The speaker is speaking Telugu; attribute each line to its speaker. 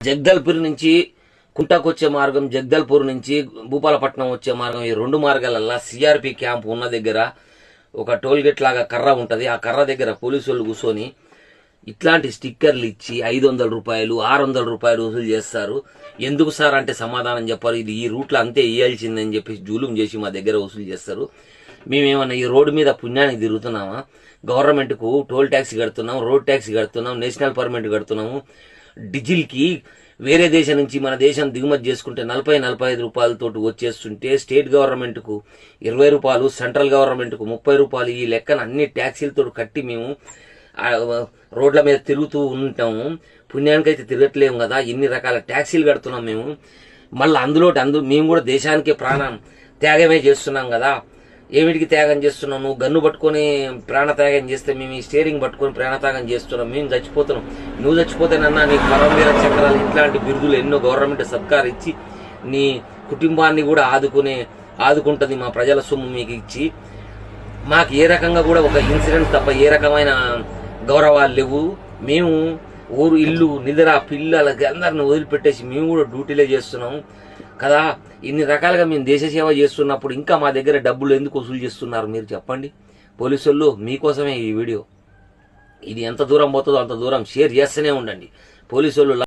Speaker 1: జగదల్పూర్ నుంచి కుంటాకు వచ్చే మార్గం, జగదల్పూర్ నుంచి భూపాలపట్నం వచ్చే మార్గం, ఈ రెండు మార్గాలల్లా సిఆర్పి క్యాంప్ ఉన్న దగ్గర ఒక టోల్ గేట్ లాగా కర్ర ఉంటది. ఆ కర్ర దగ్గర పోలీసు వాళ్ళు కూర్చొని ఇట్లాంటి స్టిక్కర్లు ఇచ్చి 500 రూపాయలు 600 రూపాయలు వసూలు చేస్తారు. ఎందుకు సార్ అంటే సమాధానం చెప్పారు. ఇది ఈ రూట్లో అంతే ఇయ్యాల్సిందని చెప్పి జూలుం చేసి మా దగ్గర వసూలు చేస్తారు. మేమేమన్నా ఈ రోడ్డు మీద పుణ్యానికి తిరుగుతున్నామా? గవర్నమెంట్కు టోల్ ట్యాక్స్ కడుతున్నాం, రోడ్ ట్యాక్స్ కడుతున్నాం, నేషనల్ పర్మిట్ కడుతున్నాము. డీజిల్కి వేరే దేశం నుంచి మన దేశం దిగుమతి చేసుకుంటే 40-45 రూపాయలతో వచ్చేస్తుంటే స్టేట్ గవర్నమెంట్కు 20 రూపాయలు, సెంట్రల్ గవర్నమెంట్కు 30 రూపాయలు, ఈ లెక్కన అన్ని ట్యాక్సీలతో కట్టి మేము రోడ్ల మీద తిరుగుతూ ఉంటాము. పుణ్యానికైతే తిరగట్లేము కదా, ఇన్ని రకాల ట్యాక్సీలు కడుతున్నాం మేము. మళ్ళీ అందులో మేము కూడా దేశానికే ప్రాణం త్యాగమే చేస్తున్నాం కదా. ఏమిటికి త్యాగం చేస్తున్నాం? నువ్వు గన్ను పట్టుకొని ప్రాణత్యాగం చేస్తే మేము ఈ స్టీరింగ్ పట్టుకొని ప్రాణత్యాగం చేస్తున్నాం. మేము చచ్చిపోతున్నాం. నువ్వు చచ్చిపోతేనన్నా నీకు పరమవీర చక్రాలు ఇట్లాంటి బిరుదులు ఎన్నో గవర్నమెంట్ సత్కారం ఇచ్చి నీ కుటుంబాన్ని కూడా ఆదుకుంటుంది. మా ప్రజల సొమ్ము మీకు ఇచ్చి మాకు ఏ రకంగా కూడా ఒక ఇన్సిడెంట్ తప్ప ఏ రకమైన గౌరవాలు లేవు. మేము ఊరు, ఇల్లు, నిద్ర, పిల్లలకి అందరిని వదిలిపెట్టేసి మేము కూడా డ్యూటీలే చేస్తున్నాం కదా. ఇన్ని రకాలుగా మేము దేశ సేవ చేస్తున్నప్పుడు ఇంకా మా దగ్గర డబ్బులు ఎందుకు వసూలు చేస్తున్నారు మీరు చెప్పండి. పోలీసు వాళ్ళు మీకోసమే ఈ వీడియో. ఇది ఎంత దూరం పోతుందో అంత దూరం షేర్ చేస్తూనే ఉండండి. పోలీసు వాళ్ళు